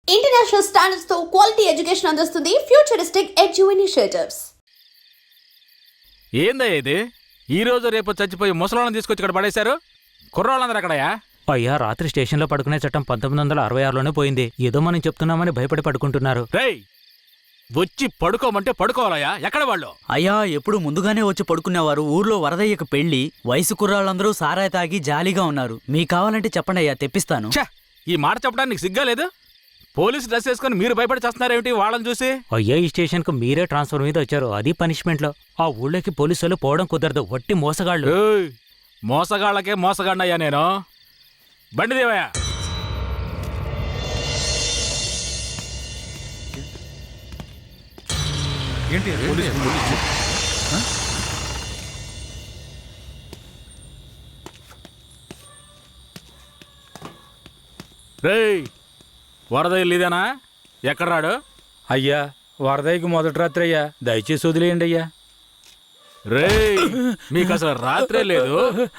International standards తో quality education అందిస్తుంది futuristic edu initiatives. ఏందయ్య ఇది? ఈ రోజు రేపు చచ్చిపోయి ముసలాళ్ళని తీసుకొచ్చి ఇక్కడ పడేశారు. కుర్రాళ్ళందరూ ఎక్కడయ్యా? అయ్యా, రాత్రి స్టేషన్లో పడుకునే చట్టం 1966లోనే పోయింది. ఏదో మనం చెప్తున్నామని భయపడి పడుకుంటున్నారు. రేయ్, వచ్చి పడుకోమంటే పడుకోవాలయ్యా. ఎక్కడ వాళ్ళు? అయ్యా, ఎప్పుడు ముందుగానే వచ్చి పడుకునేవారు. ఊర్లో వరదయ్యకు పెళ్లి, వయసు కుర్రాళ్ళందరూ సారాయి తాగి జాలీగా ఉన్నారు. మీకు కావాలంటే చెప్పండి అయ్యా, తెప్పిస్తాను. ఛ, ఈ మాట చెప్పడానికి సిగ్గా లేదు? పోలీసు డ్రెస్ వేసుకుని మీరు భయపడి చేస్తున్నారేమిటి వాళ్ళని చూసి? అయ్యా, ఈ స్టేషన్కు మీరే ట్రాన్స్ఫర్ మీద వచ్చారు, అది పనిష్మెంట్లో. ఆ ఊళ్ళోకి పోలీసులు పోవడం కుదరదు, వట్టి మోసగాళ్ళు. ఏయ్, మోసగాళ్ళకే మోసగాడినయ్యా నేను. బండి దేవయ్యా. రేయ్, వరద ఇల్లుదేనా? ఎక్కడ రాడు? అయ్యా, వరదయ్యకి మొదటి రాత్రి అయ్యా, దయచేసి వదిలేయండి అయ్యా. రేయ్, మీకు అసలు రాత్రే లేదు,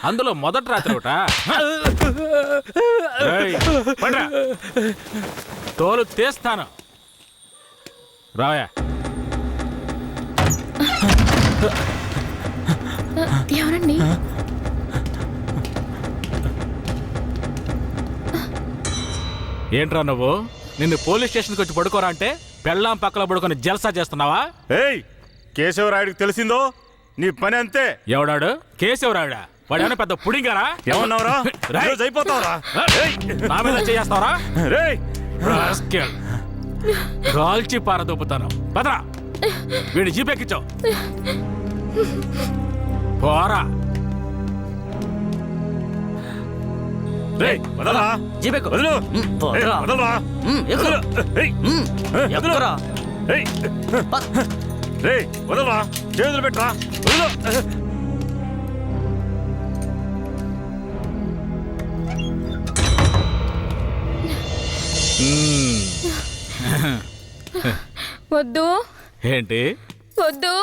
అందులో మొదటి రాత్రి ఒకట. తోలు తీస్తాను, రావయా. ఎవరండి? ఏంట్రా నువ్వు? నిన్ను పోలీస్ స్టేషన్కి వచ్చి పడుకోరా అంటే పెళ్ళాం పక్కన పడుకొని జల్సా చేస్తున్నావా? ఏయ్, కేశవరాయుడికి తెలిసిందో నీ పని అంతే. ఎవడాడు? కేశవరాయుడా? వాడేమైనా పెద్ద పుడింగారా? ఏమన్నావురా? అయిపోతావురా? నా మీద చేస్తావరా? రేయ్, కాల్చి పారదొప్పుతాను. పదరా, వీడి జీపెక్కించావు. పోరా. రేయ్, వదలరా. జీపెక్కు. వదలు. ఏయ్, వదలరా. ఎక్కురా. ఏయ్, రేయ్, వదలరా. చేతులు పెట్టరా. వదలు. వద్దు. ఏంటి? వద్దు.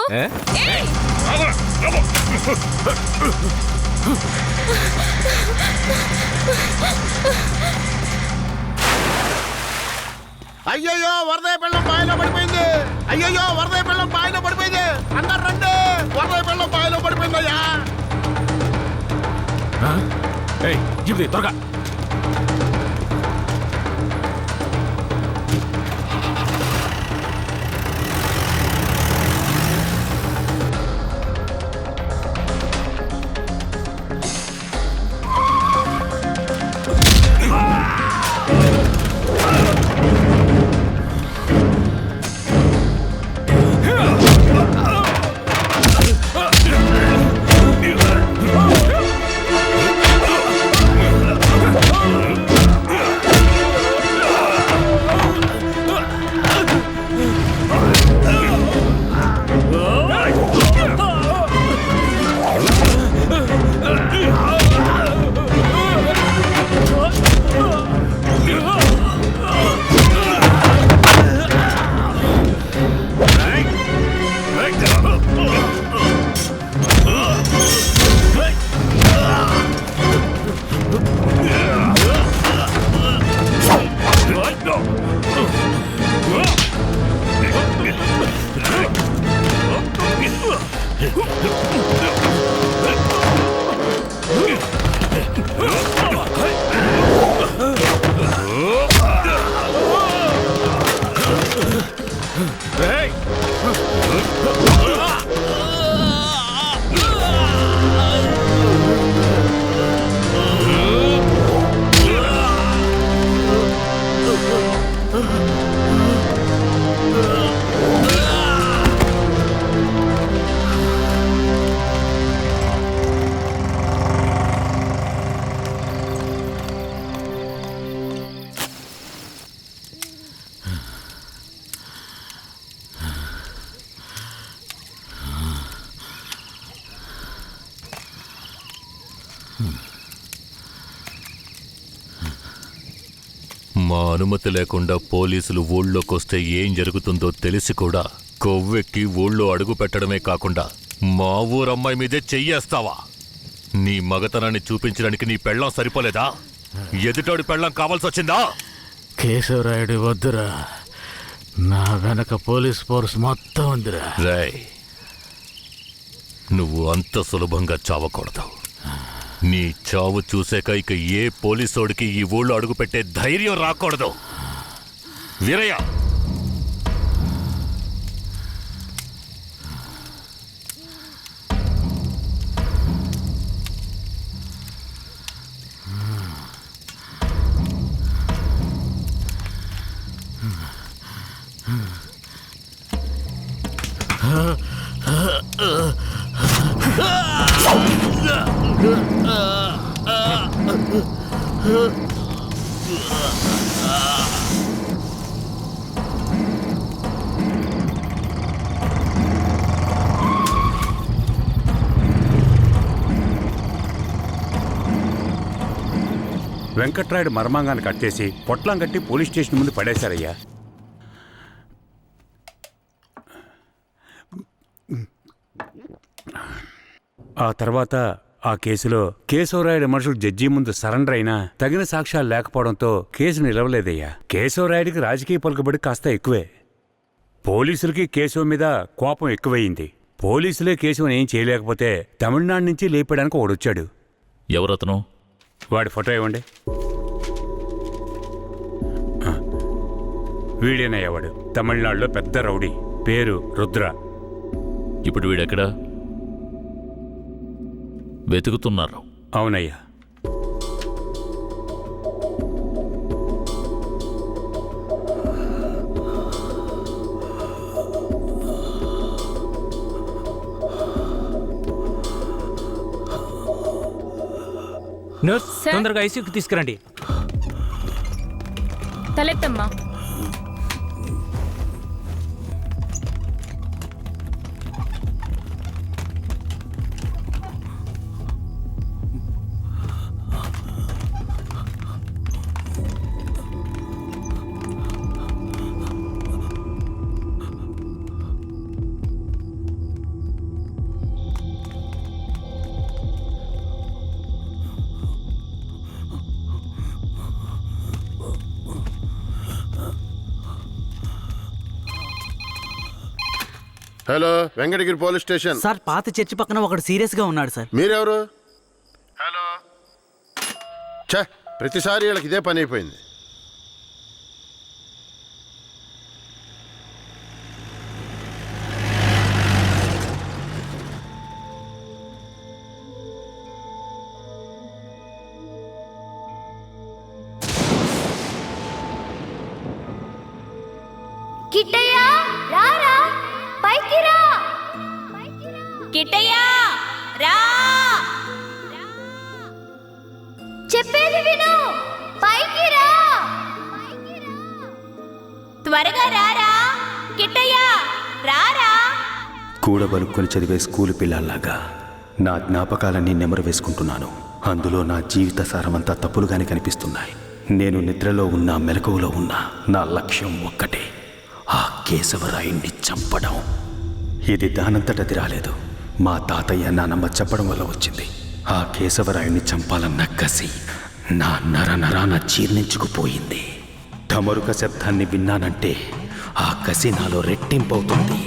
అయ్యయ్యో, వరదయ్య పెళ్ళం బాయిలో పడిపోయింది. అయ్యయ్యో, వరదయ్య పెళ్ళం బాయిలో పడిపోయింది. అందరు రండి, వరదయ్య పెళ్ళం బాయిలో పడిపోయిందయ్యా. జీప్ త్వరగా. మా అనుమతి లేకుండా పోలీసులు ఊళ్ళోకొస్తే ఏం జరుగుతుందో తెలిసి కూడా కొవ్వెక్కి ఊళ్ళో అడుగు పెట్టడమే కాకుండా మా ఊరమ్మాయి మీదే చెయ్యేస్తావా? నీ మగతనాన్ని చూపించడానికి నీ పెళ్ళం సరిపోలేదా? ఎదుటోడి పెళ్ళం కావాల్సొచ్చిందా? కేశవరాయుడు వద్దురా, నా వెనక పోలీస్ ఫోర్స్ మొత్తం ఉందిరా. రాయ్, నువ్వు అంత సులభంగా చావకూడదు. నీ చావు చూసాక ఇక ఏ పోలీసోడికి ఈ ఊళ్ళో అడుగుపెట్టే ధైర్యం రాకూడదు. వీరయ్య, వెంకట్రాయుడు మర్మాంగాన్ని కట్టేసి పొట్లం కట్టి పోలీస్ స్టేషన్ ముందు పడేశారయ్యా. ఆ తర్వాత ఆ కేసులో కేశవరాయుడు మనుషులు జడ్జి ముందు సరెండర్ అయినా తగిన సాక్ష్యాలు లేకపోవడంతో కేసు నిలవలేదయ్యా. కేశవరాయుడికి రాజకీయ పలుకుబడి కాస్త ఎక్కువే. పోలీసులకి కేశవ మీద కోపం ఎక్కువయింది. పోలీసులే కేశవని ఏం చేయలేకపోతే తమిళనాడు నుంచి లేపడానికి ఒకడొచ్చాడు. ఎవరతను? వాడి ఫోటో ఇవ్వండి. వీడేనయ్యా వాడు. తమిళనాడులో పెద్ద రౌడీ, పేరు రుద్ర. ఇప్పుడు వీడెక్కడా? వెతుకుతున్నారు. అవునయ్యా. నర్స్, తొందరగా ఐసీయూకి తీసుకురండి. తలెత్తమ్మా. Hello, Venkatagiri police station. Sir, పాత చర్చి పక్కన ఒకడు సీరియస్ గా ఉన్నాడు సార్. మీరెవరు? హలో. ఛే, ప్రతిసారి వీళ్ళకి ఇదే పని అయిపోయింది. కిట్టయ్యా, రారా, పైకి రా. కిట్టయ్యా, రా. చెప్పేది విను, పైకి రా. త్వరగా రారా కిట్టయ్యా, రారా. కూడబలుక్కొని చదివే స్కూలు పిల్లల్లాగా నా జ్ఞాపకాలన్నీ నెమరు వేసుకుంటున్నాను. అందులో నా జీవిత సారమంతా తప్పులుగానే కనిపిస్తున్నాయి. నేను నిద్రలో ఉన్నా మెలకువలో ఉన్నా నా లక్ష్యం ఒక్కటే, ఆ కేశవరాయుణ్ణి చంపడం. ఇది దానంతటది రాలేదు. మా తాతయ్య నానమ్మ చెప్పడం వల్ల వచ్చింది. ఆ కేశవరాయుణ్ణి చంపాలన్న కసి నా నరనరాన జీర్ణించుకుపోయింది. ఢమరుక శబ్దాన్ని విన్నానంటే ఆ కసి నాలో రెట్టింపవుతుంది.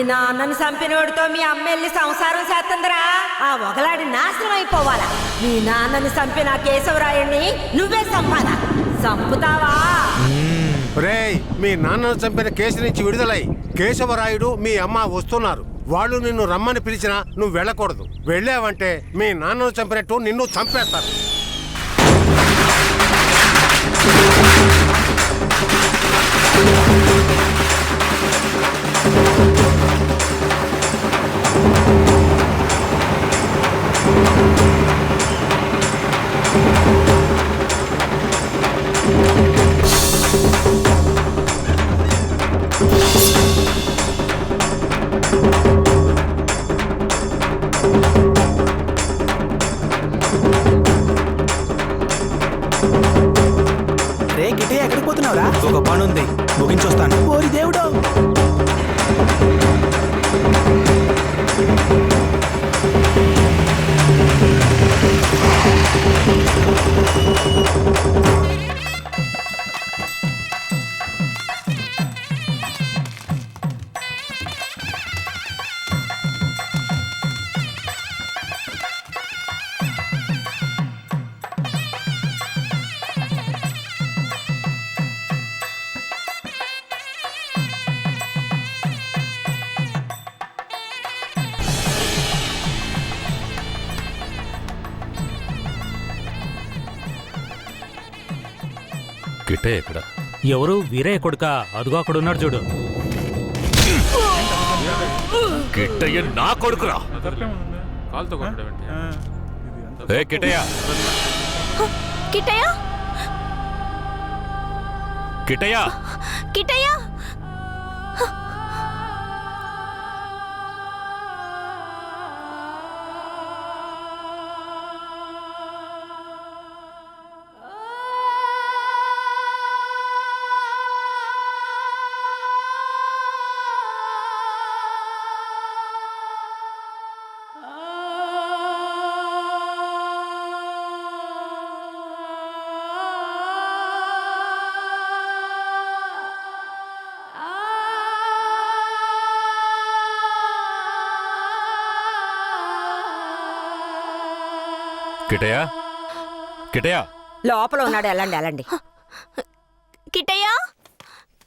నాన్నను చంపినోడితో మీ అమ్మెల్ని సంసారం చేస్తుందిరా. ఆ ఒకలాడి నాశనం అయిపోవాలా. మీ నాన్నని చంపిన కేశవరాయుణ్ణి నువ్వే చంపాలా. చంపుతావా? రేయ్, మీ నాన్నను చంపిన కేసు నుంచి విడుదలై కేశవరాయుడు మీ అమ్మ వస్తున్నారు. వాళ్ళు నిన్ను రమ్మని పిలిచినా నువ్వు వెళ్ళకూడదు. వెళ్ళావంటే మీ నాన్నను చంపినట్టు నిన్ను చంపేస్తారు. రే గిటే ఎక్కడికి పోతున్నావురా? ఒక పని ఉంది, ముగించొస్తాను. ఓరి దేవుడు! కిట్టయ్య ఎక్కడ? ఎవరు? వీరయ్య కొడుక? అదుగో అక్కడ ఉన్నాడు చూడు. కిట్టయ్య నా కొడుకురా. ఏ కిట్టయ్య, కిట్టయ్య కిట్టయ్య, కిట్టయ్య కిట్టయ్య, కిట్టయ్య. లోపల ఉన్నాడు, వెళ్ళండి వెళ్ళండి. కిట్టయ్య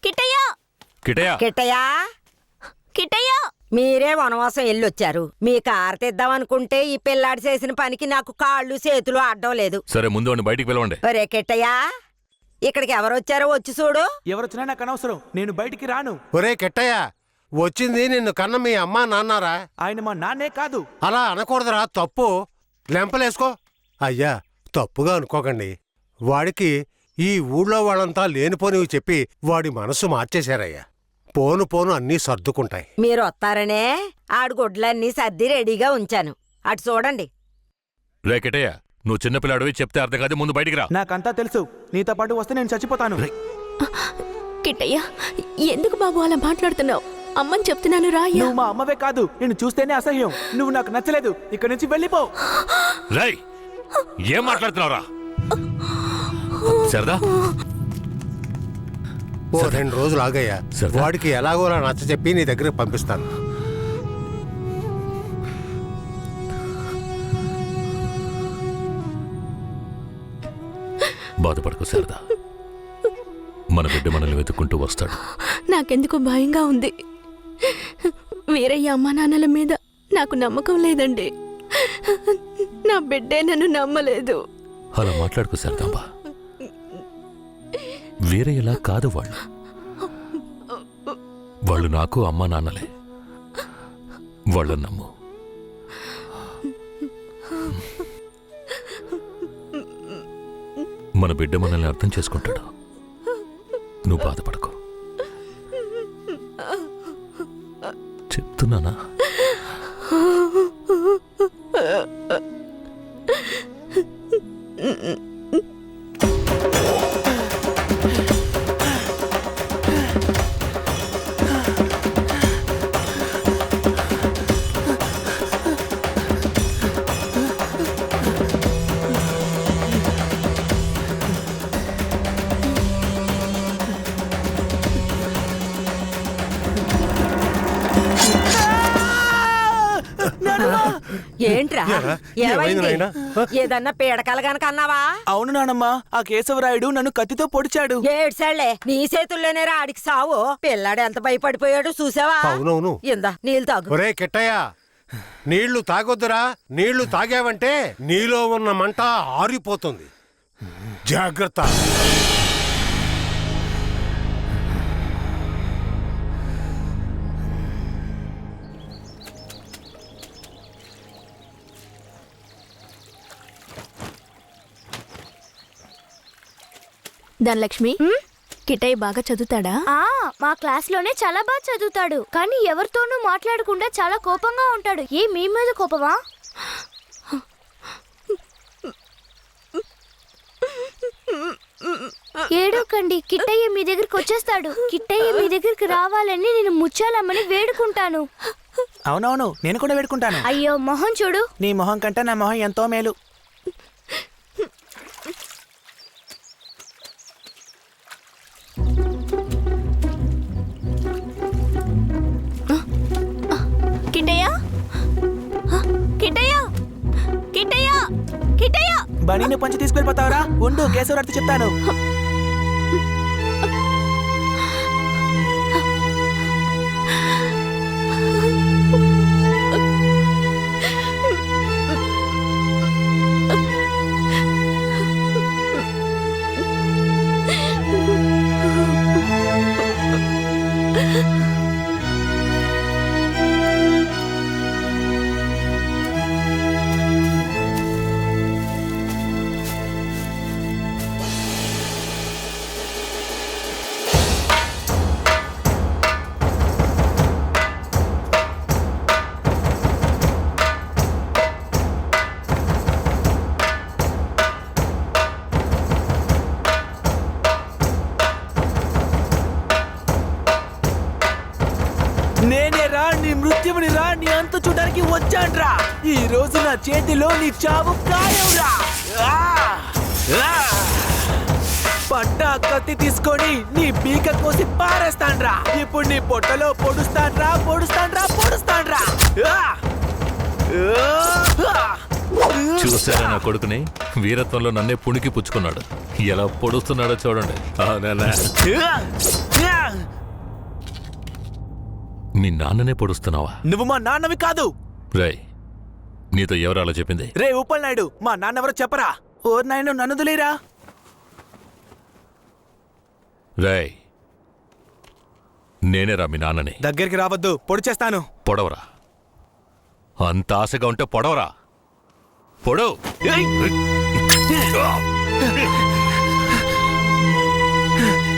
కిట్టయ్య కిట్టయ్య, కిట్టయ్యా, కిట్టయ్య మీరే వనవాసం వెళ్ళొచ్చారు. మీ కారు తెద్దామనుకుంటే ఈ పిల్లాడి చేసిన పనికి నాకు కాళ్ళు చేతులు అడ్డం లేదు. సరే ముందు వాడిని బయటికి పిలవండి. ఒరే కిట్టయ్యా, ఇక్కడికి ఎవరొచ్చారో వచ్చి చూడు. ఎవరొచ్చినా నాకు అనవసరం, నేను బయటికి రాను. ఒరే కెట్టయ్య, వచ్చింది నిన్ను కన్న మీ అమ్మా నాన్నారా? ఆయన మా నాన్నే కాదు. అలా అనకూడదురా, తప్పు. లెంపలేసుకో. అయ్యా, తప్పుగా అనుకోకండి. వాడికి ఈ ఊళ్ళో వాళ్ళంతా లేనిపోనివి చెప్పి వాడి మనసు మార్చేశారయ్యా. పోను పోను అన్నీ సర్దుకుంటాయి. మీరు వస్తారనే ఆడు గుడ్లన్నీ సర్ది రెడీగా ఉంచాను. అటు చూడండి. రే కిట్టయ్య, నువ్వు చిన్నపిల్లాడివి, చెప్తే అర్థం కాదు, ముందు బయటికి రా. నాకంతా తెలుసు, నీతో పాటు వస్తే నేను చచ్చిపోతాను. కిట్టయ్య ఎందుకు బాబు అలా మాట్లాడుతున్నావు? అమ్మని చెప్తున్నాను రా. నువ్వు మా అమ్మవే కాదు, నేను చూస్తేనే అసహ్యం. నువ్వు నాకు నచ్చలేదు, ఇక్కడి నుంచి వెళ్ళిపో. రై, ఏం మాట్లాడుతున్నావురా? సరదా, ఓ 2 రోజులు ఆగయ్యా. వాడికి ఎలాగోలా నచ్చ చెప్పి నీ దగ్గరకు పంపిస్తాను. బాధపడకు సరదా, మన బిడ్డ మనల్ని వెతుక్కుంటూ వస్తాడు. నాకెందుకు భయంగా ఉంది. వీరయ్య అమ్మా నాన్నల మీద నాకు నమ్మకం లేదండి. నా బిడ్డే నన్ను నమ్మలేదు. అలా మాట్లాడుకు సరదాంబా. వేరే ఎలా కాదు వాళ్ళు నాకు అమ్మా నాన్నలే. వాళ్ళని నమ్ము. మన బిడ్డ మనల్ని అర్థం చేసుకుంటాడు. నువ్వు బాధపడకు, చెప్తున్నానా? ఏంట్రా, ఏమైంది? ఏదన్నా పీడకలు గనక అన్నావా? అవును నానమ్మా, ఆ కేశవరాయుడు నన్ను కత్తితో పొడిచాడు. ఏడ్సాళ్లే, నీ చేతుల్లోనే ఆడికి సావు. పిల్లాడు ఎంత భయపడిపోయాడు చూసావా? అవునవును. ఇందా నీళ్ళు తాగు. ఒరే కిట్టయ్య, నీళ్లు తాగొద్దురా. నీళ్లు తాగావంటే నీలో ఉన్న మంట ఆరిపోతుంది. జాగ్రత్త. ధనలక్ష్మి, కిటయ్య బాగా చదువుతాడా? మా క్లాస్లోనే చాలా బాగా చదువుతాడు, కానీ ఎవరితోనూ మాట్లాడకుండా చాలా కోపంగా ఉంటాడు. మీ మీద కోపమా? ఏడోకండి, కిట్టయ్య మీ దగ్గరికి వచ్చేస్తాడు. కిట్టయ్య మీ దగ్గరికి రావాలని నేను ముచ్చాలమ్మని వేడుకుంటాను. అవునవును, నేను కూడా వేడుకుంటాను. అయ్యో, మొహం చూడు. నీ మొహం కంటే నా మొహం ఎంతో మేలు. కిటయ్య, కిటయ్య, కిటయ్య, కిటయ్య! బనీని పంచి తీసుకెళ్ళిపోతావరా? ఉండు, కేశవరాడితో చెప్తాను. నేనే రా, నీ మృత్యువుని రా, నీ అంతు చూడడానికి వచ్చాన్రా. ఈ రోజు నా చేతిలో నీ చావు ఖాయంరా. పట్టా కత్తి తీసుకొని నీ పీక కోసి పారేస్తాన్రా. ఇప్పుడు నీ పొట్టలో పొడుస్తాన్రా, పొడుస్తాన్రా, పొడుస్తాన్రా. చూసారా నా కొడుకుని? వీరత్వంలో నన్నే పుణికి పుచ్చుకున్నాడు. ఎలా పొడుస్తున్నాడో చూడండి. మీ నాన్ననే పొడుస్తున్నావా? నువ్వు మా నాన్నవి కాదు. రేయ్, నీతో ఎవరు అలా చెప్పింది? రే ఉప్పల్ నాయుడు, మా నాన్నెవరో చెప్పరా? ఓర్ నాయను, నన్ను దులేరా. రేయ్, నేనేరా మీ నాన్నని. దగ్గరికి రావద్దు, పొడి చేస్తాను. పొడవరా. అంత ఆశగా ఉంటే పొడవరా. పొడవు.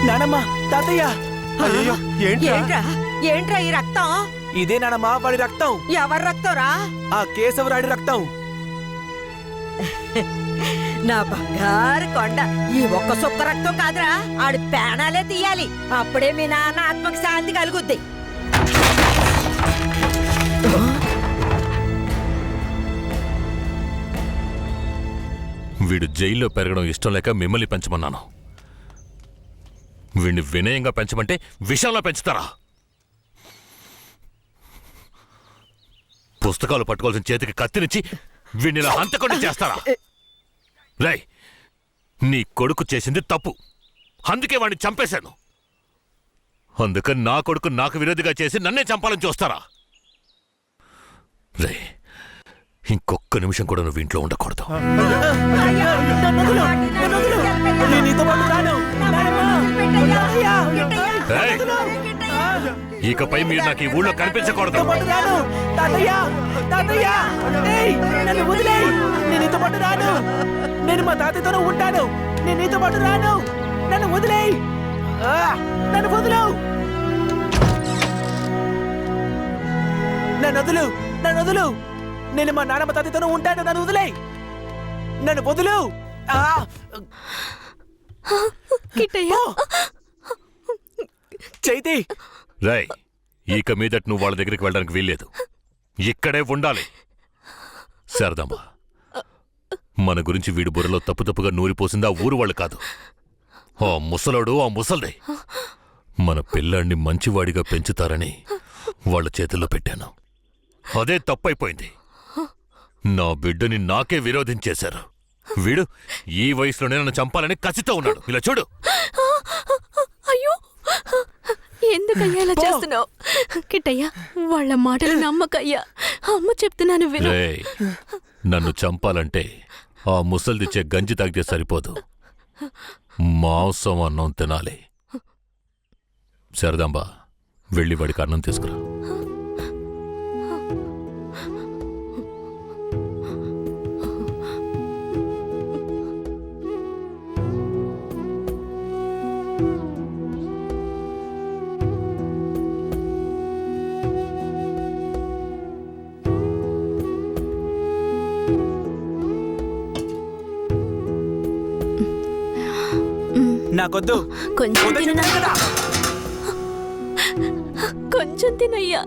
నానమ్మ, తాతయ్య. అయ్యో, ఏంట్రా ఏంట్రా ఈ రక్తం? ఇదే నానమ్మ, వాడి రక్తం. ఎవరి రక్తంరా? ఆ కేశవరాడి రక్తం. నా బంగారు కొండ, ఈ ఒక్క సుక్క రక్తం కాదురా, ఆడి పేణాలే తీయాలి. అప్పుడే మీ నాన్న ఆత్మకు శాంతి కలుగుద్ది. వీడు జైల్లో పెరగడం ఇష్టం లేక మిమ్మల్ని పెంచమన్నాను. వీడిని వినయంగా పెంచమంటే విషంలో పెంచుతారా? పుస్తకాలు పట్టుకోవాల్సిన చేతికి కత్తినిచ్చి వీడిని హంతకుండా చేస్తారా? రేయ్, నీ కొడుకు చేసింది తప్పు, అందుకే వాడిని చంపేశాను. అందుకని నా కొడుకు నాకు విరోధిగా చేసి నన్నే చంపాలని చూస్తారా? రే, ఇంకొక్క నిమిషం కూడా నువ్వు ఇంట్లో ఉండకూడదు. ఇకపై మీరు నాకు ఈ ఊళ్ళో కనిపించకూడదు. నేను మా తాతయ్యతోనే ఉంటాను. నేను నీతో పాటు రాను. నన్ను వదిలేయ్. నన్ను వదులు. నన్ను వదులు. నన్ను వదులు. నేను మా నాన్నమ్మ తాతయ్యతోనే ఉంటాను. నన్ను వదిలేయ్. నన్ను వదులు. చైతి. రాయ్, ఇక మీదట నువ్వు వాళ్ళ దగ్గరికి వెళ్ళడానికి వీల్లేదు. ఇక్కడే ఉండాలి. శారదమ్మ, మన గురించి వీడి బుర్రలో తప్పుగా నూరిపోసింది ఆ ఊరు వాళ్ళు కాదు, ఆ ముసలోడు, ఆ ముసల్దే. మన పిల్లాన్ని మంచివాడిగా పెంచుతారని వాళ్ళ చేతుల్లో పెట్టాను. అదే తప్పైపోయింది. నా బిడ్డని నాకే విరోధించేశారు. వీడు ఈ వయసులోనే నన్ను చంపాలని కసితో ఉన్నాడు. ఇలా చూడు. అయ్యో, ఎందుకయ్యా ఇలా చేస్తున్నావు? కిట్టయ్యా, వాళ్ళ మాటలు నమ్మకయ్యా. అమ్మ చెప్తున్నాను విను. రేయ్, నన్ను చంపాలంటే ఆ ముసల్దిచ్చే గంజి తాగితే సరిపోదు, మాంసం అన్నం తినాలి. శారదాంబ, వెళ్ళి వాడికి అన్నం తీసుకురా. నాకొద్దు. కొంచెం వద్దు తిను చెప్పాను కదా. కొంచెం తినయ్యా.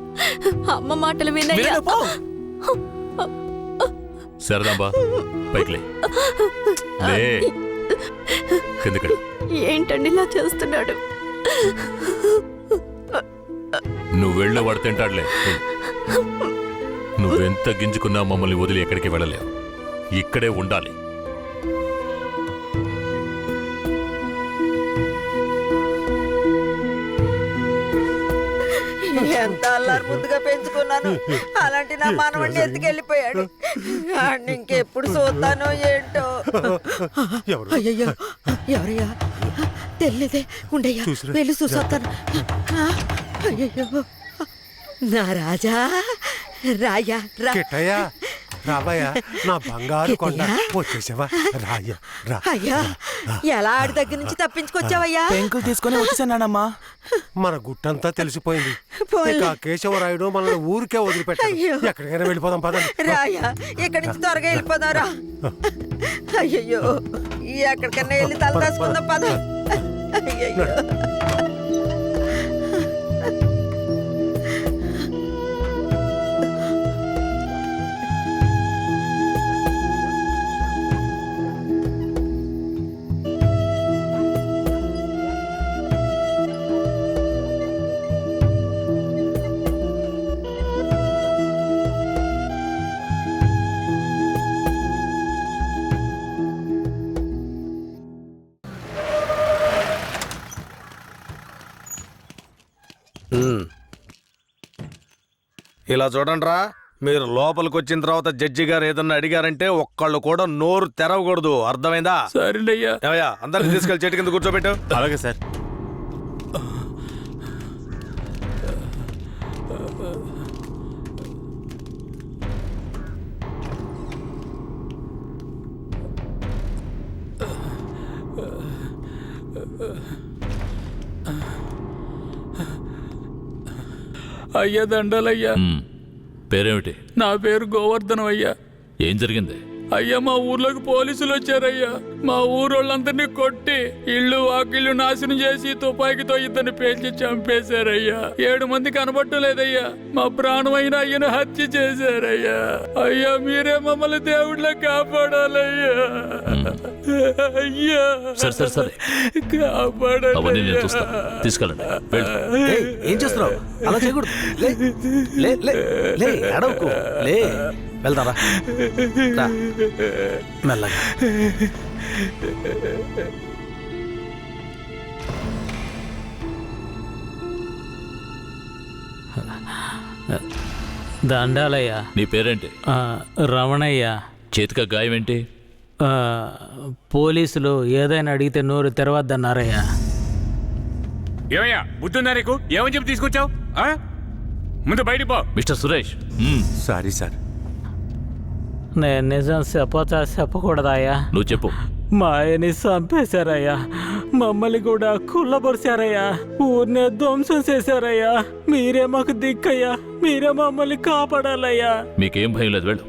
అమ్మ మాటలు వినయ్యా. వినను, పో. శారదాంబ పైకి లే. లే కిందకి. ఏంటండి ఇలా చేస్తున్నాడు? నువ్వు వెళ్ళే వాడు తింటాడులే. నువ్వెంత గింజుకున్నా మమ్మల్ని వదిలి ఎక్కడికి వెళ్ళలేవు. ఇక్కడే ఉండాలి. ఎంత అల్లారు ముద్దుగా పెంచుకున్నాను, అలాంటి నా మనవడిని ఎత్తుకెళ్ళిపోయాడు. ఆడిని ఇంకెప్పుడు చూస్తానో ఏంటో. అయ్యయ్యో, ఎవరయ్యా? తెలియదే. ఉండయ్యా, వెళ్ళి చూసొస్తాను. అయ్యయ్యో, నా రాజా, రాయా రా. కిట్టయ్యా, రావయ్యా, నా బంగారు కొండ. వచ్చేసావా? రాయ్యా, రా. అయ్యా, ఎలా ఆడి దగ్గర నుంచి తప్పించుకొచ్చావయ్యా? పెంకులు తీసుకొని వచ్చేసానమ్మా. మన గుట్టంతా తెలిసిపోయింది. పోన్లే. ఇక కేశవరాయుడు మనల్ని ఊరికే వదిలిపెట్టాడు. అయ్యో. ఎక్కడికైనా వెళ్ళిపోదాం పదండి. రాయా, ఇక్కడి నుంచి త్వరగా వెళ్ళిపోదారా. అయ్యయ్యో, ఎక్కడికన్నా వెళ్ళి తల దాచుకుందాం పద. అయ్యయ్యో. ఇలా చూడండి రా, మీరు లోపలికి వచ్చిన తర్వాత జడ్జి గారు ఏదన్నా అడిగారంటే ఒక్కళ్ళు కూడా నోరు తెరవకూడదు. అర్థమైందా? సరేనయ్యా. ఏవయ్యా, అందరిని తీసుకెళ్లి చెట్టు కింద కూర్చోబెట్టు. అలాగే సార్. అయ్యా దండాలయ్యా. పేరేమిటి? నా పేరు గోవర్ధనం అయ్యా. ఏం జరిగింది? అయ్యా, మా ఊర్లోకి పోలీసులు వచ్చారయ్యా. మా ఊరోళ్ళందరినీ కొట్టి ఇళ్ళు వాకిళ్ళు నాశనం చేసి తుపాకీతో ఇద్దరిని పేల్చి చంపేశారయ్యా. 7 మంది కనబట్టం లేదయ్యా. మా ప్రాణమైన అయ్యను హత్య చేశారయ్యా. అయ్యా, మీరే మమ్మల్ని దేవుళ్ళ కాపాడాలయ్యా. అయ్యా, సరే సరే సరే, అవన్నీ నేను చూస్తా. తీసుకెళ్ళండి. ఏం చేస్తున్నావు? అలా చేయకూడదు. లే, లే, లే, లే, అడవుకు. లే, వెళ్దారా. రా, మెల్లగా. దండాలయ్యా. నీ పేరేంటి? రమణయ్య. చేతిక గాయం ఏంటి? పోలీసులు ఏదైనా అడిగితే నోరు తెరవద్దన్నారయ్యా. ఏమయ్యా, బుద్ధుందా నీకు? ఏమని చెప్పి తీసుకొచ్చావు? ముందు బయటికి పో. మిస్టర్ సురేష్. Sorry sir. నేను నిజం చెప్పకూడదాయా? నువ్వు చెప్పు. మా ఆయన్ని చంపేశారయ్యా. మమ్మల్ని కూడా కుళ్ళబరిచారయ్యా. ఊరినే ధ్వంసం చేశారయ్యా. మీరే మాకు దిక్కయ్యా. మీరే మమ్మల్ని కాపాడాలయ్యా. మీకేం భయం లేదు, వెళ్ళు.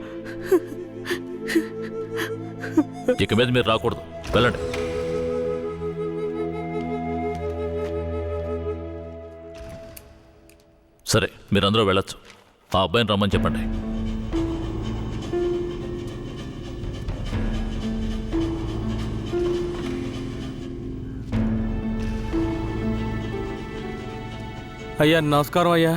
ఇక మీద మీరు రాకూడదు, వెళ్ళండి. సరే, మీరందరూ వెళ్ళొచ్చు. ఆ అబ్బాయిని రమ్మని చెప్పండి. అయ్యా, నమస్కారం అయ్యా.